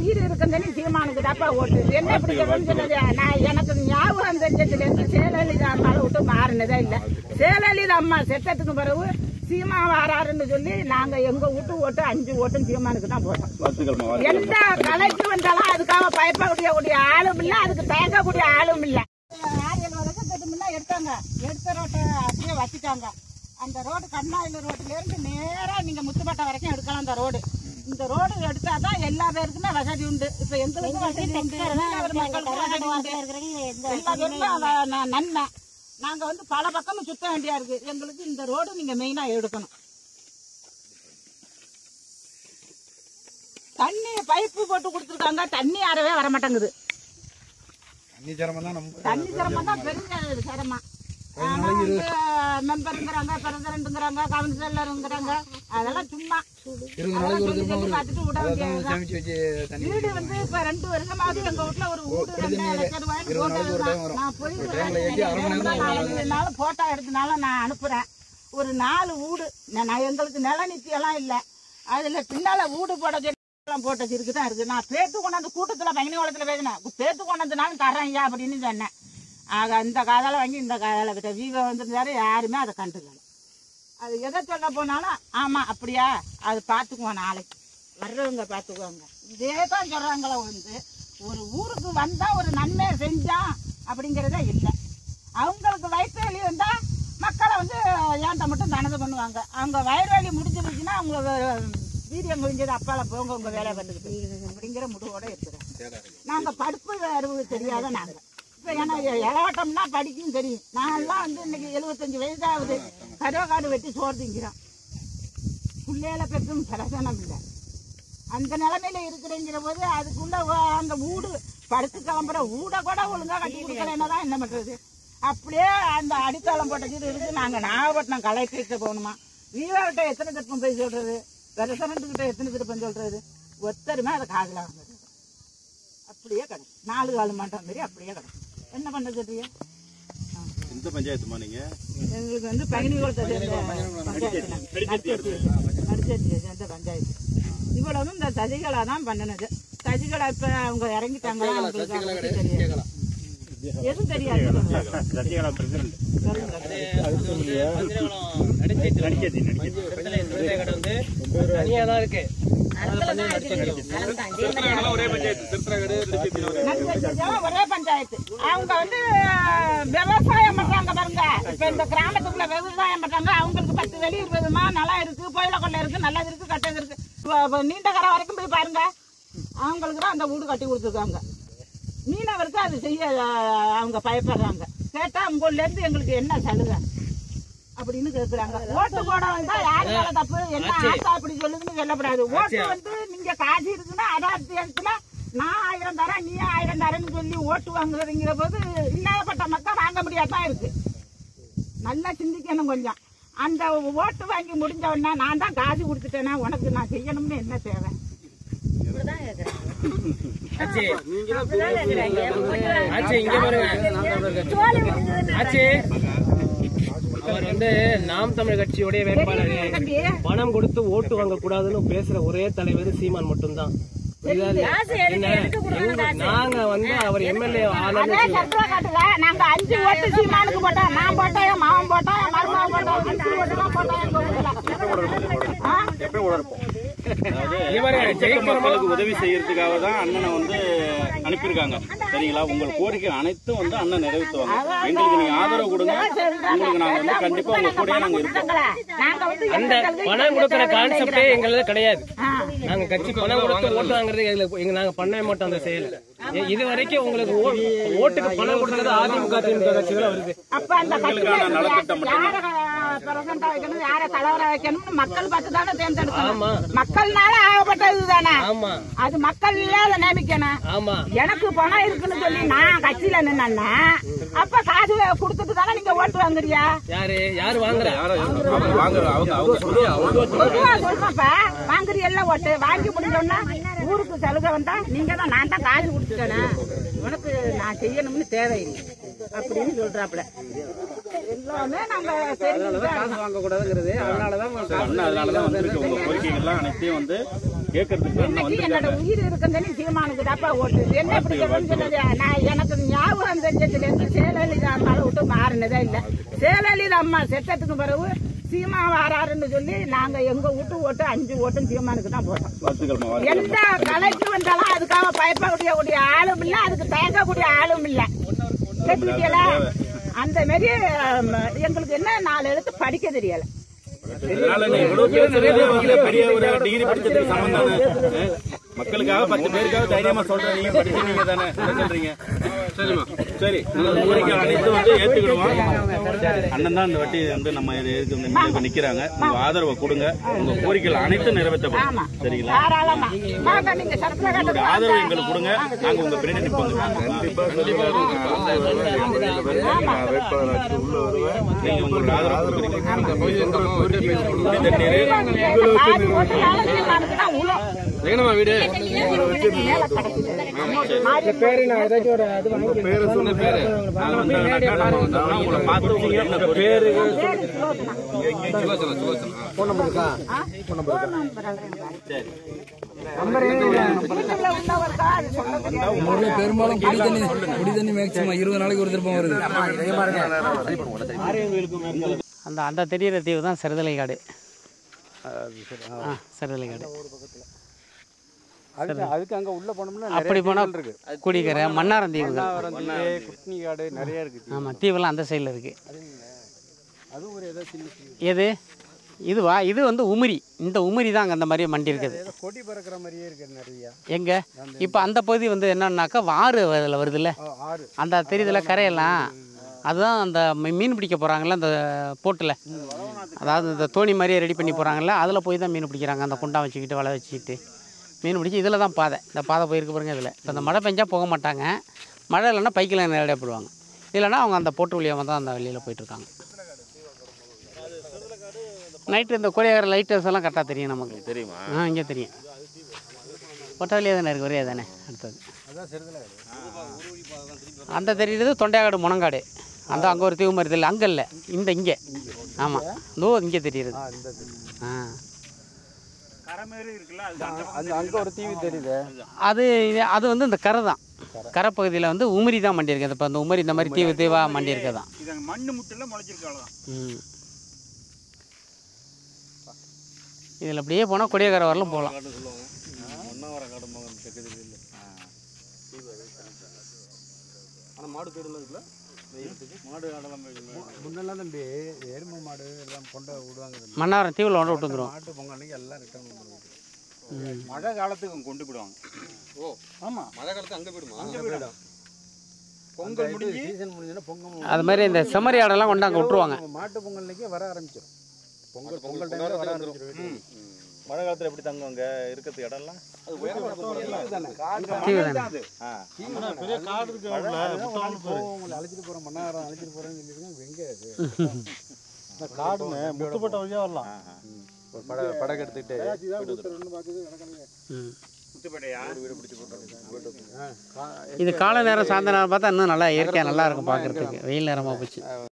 வீடு இருக்குன்னு சீமானுக்கு தாப்பா ஓட்டு. என்ன இப்படி சொன்னது? நான் எனக்கு ஞாபகம் தெரிஞ்சதுல இருந்து ஜெயலலிதா அம்மாவை விட்டு மாறினதே இல்லை. ஜெயலலிதா அம்மா செட்டத்துக்கு பிறகு சீமா வராருன்னு சொல்லி நாங்க எங்க வீட்டு ஓட்டு 5 ஓட்டும் சீமானுக்கு தான் போட்டோம். எந்த கலைக்கு வந்தாலும் அதுக்காக பயப்படக்கூடிய ஆளும் இல்லை, அதுக்கு தயங்கக்கூடிய ஆளும் இல்லை. 7 வருஷத்துக்கு முன்ன எடுத்தாங்க, எடுத்த ரோட்டை அப்படியே வச்சுட்டாங்க. அந்த ரோடு கண்ணாயில ரோட்டுல இருந்து நேரா நீங்க முத்துப்பட்டை வரைக்கும் எடுக்கலாம். அந்த ரோடு, இந்த ரோடு எடுத்தாதான் எல்லா பேருக்குமே வசதி உண்டு. இப்ப எங்களுக்கு வசதி உண்டு, நன்மை. நாங்க வந்து பல பக்கமும் சுத்த வேண்டியா இருக்கு. எங்களுக்கு இந்த ரோடு நீங்க மெயினா எடுக்கணும். தண்ணி பைப்பு போட்டு கொடுத்துருக்காங்க, தண்ணி யாரவே வரமாட்டேங்குது. தண்ணி சிரமம் தான் பெரிய சிரமம். மெம்பருங்கிறாங்க, பிரசிடண்ட்ங்கிறாங்க, கவுன்சிலருங்கிறாங்க. அதெல்லாம் சும்மா பார்த்துட்டு விட வேண்டியது. வீடு வந்து இப்ப 2 வருஷமாவது எங்க வீட்டுல ஒரு வீடு 2 லட்சம் ரூபாய் நான் போய் போட்டோ எடுத்தனால நான் அனுப்புறேன். ஒரு 4 வீடு எங்களுக்கு நில நித்தி எல்லாம் இல்ல. அதுல பின்னால வீடு போட போட்ட சிறுக்கு தான் இருக்கு. நான் பேத்து கொண்டாந்து கூட்டத்துல பங்கினி குளத்துல பேசினேன். பேத்து கொண்டாந்துனாலும் தரேன் ஐயா அப்படின்னு சொன்னேன். ஆக இந்த காதால வாங்கி இந்த காதால விட்ட வீவ வந்துருந்தாரு. யாருமே அதை கண்டுக்கல. அது எதை சொல்ல போனாலும் ஆமா அப்படியா, அது பார்த்துக்குவோம், நாளைக்கு வர்றவங்க பார்த்துக்குவாங்க. இதே தான் சொல்றாங்களே வந்து ஒரு ஊருக்கு வந்தா ஒரு நன்மை செஞ்சான் அப்படிங்கிறதே இல்லை. அவங்களுக்கு வயிற்று வலி வந்தா மக்களை வந்து ஏன்ட்ட மட்டும் தனது பண்ணுவாங்க. அவங்க வயிறு வலி முடிஞ்சிருச்சுன்னா அவங்க வீரியம் முடிஞ்சது அப்பால போங்க உங்க வேலை வந்துக்கிட்டு அப்படிங்கிற முடிவோட இருக்கிறோம். நாங்க படிப்பு அறிவு தெரியாத நாங்க. இப்ப ஏன்னா இளவட்டம்னா படிக்கும் தெரியும். நான்லாம் வந்து இன்னைக்கு 75 வயசாகுது. கருவக்காடு வெட்டி சோறு திங்கிறோம். பிள்ளையில பெற்றும் பிரசனம் இல்லை. அந்த நிலைமையில இருக்கிறேங்கிற போது அதுக்குள்ள அந்த வீடு படுத்து கிளம்புற வீட கூட ஒழுங்கா கட்டி கொடுக்கலன்னா என்ன பண்றது? அப்படியே அந்த அடித்தளம் போட்ட சீடு இருக்கு. நாங்க நாகப்பட்டினம் கலெக்டர்கிட்ட போகணுமா, வீவாகிட்ட எத்தனை திருப்பம் போய் சொல்றது, பிரசிடண்ட்கிட்ட எத்தனை திருப்பம் சொல்றது? ஒத்தருமே அதை காதல வாங்குறது. அப்படியே கிடக்கும். 4 கால் மாட்டம் மாரி அப்படியே கிடக்கும். என்ன பண்ண சொல்றீங்க? எந்த பஞ்சாயத்துமா நீங்க? எங்களுக்கு வந்து பங்கினிகுளத்தை சேர்ந்த பஞ்சாயத்து. இவ்வளவும் இந்த சசிகலா தான் பண்ணினது. சசிகலா இப்ப அவங்க இறங்கிட்டாங்களா எதுவும் தெரியாது. தனியாதான் இருக்கு. ஒரே பஞ்சாயத்து. அவங்க வந்து விவசாயம் பண்றாங்க பாருங்க. இப்ப இந்த கிராமத்துக்குள்ள விவசாயம் பண்றாங்க. அவங்களுக்கு 10 வெளி 20 நிலம் இருக்கு, கோயில கொள்ள இருக்கு, நல்லது இருக்கு, கட்டது இருக்கு. நீண்ட கரை வரைக்கும் போய் பாருங்க. அவங்களுக்கு தான் அந்த வீடு கட்டி கொடுத்துருக்காங்க. மீனவருக்கு அது செய்ய அவங்க பயப்படுறாங்க. கேட்டா உங்கள்ல இருந்து எங்களுக்கு என்ன சலுகை அப்படின்னு கேக்குறாங்க. ஓட்டு போட வந்தா யாரு மேல தப்பு, என்ன ஆசா அப்படி சொல்லுதுன்னு சொல்லப்படாது. ஓட்டு வந்து நீங்க காசு இருக்குன்னா அடாத்தியத்துல நான் 1000 தரேன் நீ 1000 தரேன்னு சொல்லி ஓட்டு வாங்குறதுங்கிற போது இல்லாதப்பட்ட மக்கள் வாங்க முடியாதான் இருக்கு. நல்லா சிந்திக்கணும் கொஞ்சம். அந்த ஓட்டு வாங்கி முடிஞ்ச உடனே நான் தான் காசு கொடுத்துட்டேன்னா உனக்கு நான் செய்யணும்னு என்ன தேவை? அவர் வந்து நாம் தமிழ் கட்சியுடைய வேட்பாளர். பணம் கொடுத்து ஓட்டு வாங்க கூடாதுன்னு பேசுற ஒரே தலைவர் சீமான் மட்டும்தான். நாங்க வந்து அவர் எம்எல்ஏ நாங்க 5 ஓட்டு சீமானுக்கு போட்டோம். நான் போட்டேன், மாவன் போட்டோம், மருமகன் மக்களுக்கு உதவி செய்யறதுக்காக தான் அண்ணனை வந்து அனுப்பியிருக்காங்க. சரிங்களா? உங்கள் கோரிக்கை அனைத்தும் வந்து அண்ணன் நிறைவேற்றுவாங்க. எங்களுக்கு நீங்க ஆதரவு கொடுங்க. உங்களுக்கு நாங்க வந்து கண்டிப்பா உங்க கூட நாங்க இருப்போம். அந்த பணம் கொடுக்கற கான்செப்டே எங்களுக்கு கிடையாது. நாங்க கட்சி பணம் கொடுத்து ஓட்டு வாங்குறது நாங்க பண்ணவே மாட்டோம். அந்த செயல் இது வரைக்கும் உங்களுக்கு ஓட்டுக்கு பணம் கொடுக்கறது அதிமுக திமுக கட்சிகள் வருது. நலத்திட்டம் யார தலைவரா வைக்கணும்னு மக்கள் பார்த்து தானே தேர்ந்தெடுக்கணும். மக்கள்னால ஆகப்பட்டது தானே. அது மக்கள் அதை நியமிக்கணும். எனக்கு பணம் இருக்குன்னு சொல்லி நான் கட்சியில நின்னா அப்ப காசு கொடுத்துட்டு தானே நீங்க ஓட்டு வாங்குறியா? யாரு வாங்குற? சொல்றப்ப வாங்குறீல்ல ஓட்டு. வாங்கி முடிஞ்சோன்னா ஊருக்கு சலுகை வந்தா நீங்க தான் நான் தான் காசு கொடுத்துட்டேனே உனக்கு நான் செய்யணும்னு தேவையில்லை அப்படின்னு சொல்றாப்ல. எல்லாமே நாங்க காசு வாங்க கூடாதுங்கிறது. அதனாலதான் உங்க கோரிக்கைகள்லாம் அனைத்தையும் வந்து கேட்கறதுக்கு தான் இன்னைக்கு என்னோட உயிர் இருக்குன்னு சீமானுக்கு தாப்பா ஓட்டு. என்ன இப்படி சொன்னது? நான் எனக்கு ஞாபகம் தெரிஞ்சதுல இருந்து ஜெயலலிதா அம்மாவை விட்டு மாறினதே இல்லை. ஜெயலலிதா அம்மா செத்ததுக்கு பிறகு சீமா வராருன்னு சொல்லி நாங்க எங்க வீட்டு ஓட்டு 5 ஓட்டும் சீமானுக்கு தான் போட்டோம். எந்த கலைக்கு வந்தாலும் அதுக்காக பயப்படக்கூடிய ஆளும் இல்லை, அதுக்கு தயங்கக்கூடிய ஆளும் இல்லை. கேட்டுக்கிட்டீங்களா? அந்த மாதிரி எங்களுக்கு என்ன 4 எழுத்து படிக்க தெரியல. பெரிய ஒரு டிகிரி படிச்சதுக்கு சமம் தானே. மக்களுக்காக 10 பேருக்காக தைரியமா சொல்றேன். நீங்க படிச்சீங்க தானே சொல்றீங்க. சரிம்மா, சரி. கோரிக்கை அனைத்து வந்து ஏத்துக்கிடுவோம். அண்ணன் தான் இந்த வாட்டி வந்து நம்ம இதுக்கு நிக்கிறாங்க. உங்க ஆதரவை கொடுங்க. உங்க கோரிக்கைகள் அனைத்தும் நிறைவேற்றப்படும். சரிங்களா? உங்களுடைய ஆதரவு எங்களுக்கு கொடுங்க. நாங்க உங்க பின்னாடி நிற்போங்க. நீங்க உங்களுடைய ஆதரவு வீடு பேரு நான் ஏதாச்சும் ஒரு அது வாங்கி பேரு சொன்ன பேரு உங்களை பார்த்து என்ன பேரு போன் நம்பர் இருக்கா? போன் நம்பர் சரி. பெரும்பாலும் குடி தண்ணி மேக்சிமம் 20 நாளைக்கு ஒரு திருப்பம் வருது. அந்த தெரியிற தீவு தான் சிறுதலை காடு. சிறுதலை காடு அதுக்கு அங்க உள்ள போனோம்னா அப்படி போனா குடிக்கரை மன்னாரம் தீவு, குட்னி காடு நிறைய இருக்கு. ஆமா, தீவெல்லாம் அந்த சைடில் இருக்கு. அது ஒரு ஏதோ சின்ன எது இதுவா? இது வந்து உமிரி. இந்த உமிரி தான் அங்கே அந்த மாதிரியே மண்டி இருக்குது. கொடி பறக்கிற மாதிரியே இருக்கு நிறைய. எங்க இப்போ அந்த பகுதி வந்து என்னன்னாக்கா ஆறு அதில் வருதுல்ல, அந்த தெரியுதுல கரையெல்லாம், அதுதான் அந்த மீன் பிடிக்க போகிறாங்கல்ல அந்த போட்டில், அதாவது இந்த தோணி மாதிரியே ரெடி பண்ணி போகிறாங்கல்ல, அதில் போய் தான் மீன் பிடிக்கிறாங்க. அந்த குண்டா வச்சுக்கிட்டு வலை வச்சுக்கிட்டு மீன் பிடிச்சி இதில் தான் பாதை, இந்த பாதை போயிருக்கு பாருங்க. இதில் இப்போ இந்த மழை பெஞ்சால் போக மாட்டாங்க, மழை இல்லைன்னா பைக்கில் நேரடியாக போடுவாங்க, இல்லைன்னா அவங்க அந்த போட்டு வழியாக தான் அந்த வெளியில் போயிட்டுருக்காங்க. நைட்டு இந்த கோடியாகிற லைட்டர்ஸ் எல்லாம் கரெக்டாக தெரியும் நமக்கு. தெரியுமா? இங்கே தெரியும். ஒட்டவழியாக தானே இருக்குது, ஒரே தானே. அடுத்தது அந்த தெரியுது தொண்டையாகாடு முனங்காடு. அந்த அங்கே ஒரு தீவு மாதிரி தெரியல, அங்கே இல்லை, இங்கே. ஆமாம், இதோ இங்கே தெரியுது. அங்க ஒரு தீவு தெரியுது. அது வந்து இந்த கரை தான். கரை பகுதியில் வந்து உமிரி தான் மண்டி இருக்குது. இப்போ அந்த உமிரி இந்த மாதிரி தீவாக மண்டி இருக்கதான். இதில் அப்படியே போனால் கொடியக்கரை வரலும் போகலாம். மாடு பேடுலாம் இருக்குல்ல, மாடு ஆடலாம் முன்னெல்லாம் தம்பி எருமை மாடு எல்லாம் கொண்ட விடுவாங்க. மன்னாரம் தீவில் ஒன்று விட்டு வந்துடும். மாட்டு பொங்கல் அன்னைக்கு எல்லாம் ரிட்டர்ன் பண்ணுவாங்க. மழை காலத்துக்கு கொண்டு போயிடுவாங்க. ஓ ஆமாம், மழை காலத்துக்கு அங்கே போயிடுமா? அங்கே போயிடும். பொங்கல் முடிஞ்சு சீசன் முடிஞ்சுன்னா பொங்கல் அது மாதிரி இந்த செம்மறி ஆடெல்லாம் கொண்டு அங்கே விட்டுருவாங்க. மாட்டு பொங்கல் அன்னைக்கு வர ஆரம்பிச்சிடும். பொங்கல் டைமில் வர ஆரம்பிச்சிடும். மழை காலத்தில் எப்படி தங்குவாங்க? இருக்கிறது இடம்லாம் பெரிய காடு இருக்கு. உங்களை அழைச்சிட்டு போகிறோம், மன்னாரம் அழைச்சிட்டு போகிறேன்னு சொல்லியிருக்காங்க. எங்கே இந்த காடுன்னு முட்டுப்பட்ட வழியாக வரலாம். படகு எடுத்துக்கிட்டு இது காலை நேரம் சாயந்தரம் நேரம் பார்த்தா இன்னும் நல்லா இயற்கையாக நல்லா இருக்கும் பார்க்குறதுக்கு. வெயில் நேரமாக போச்சு.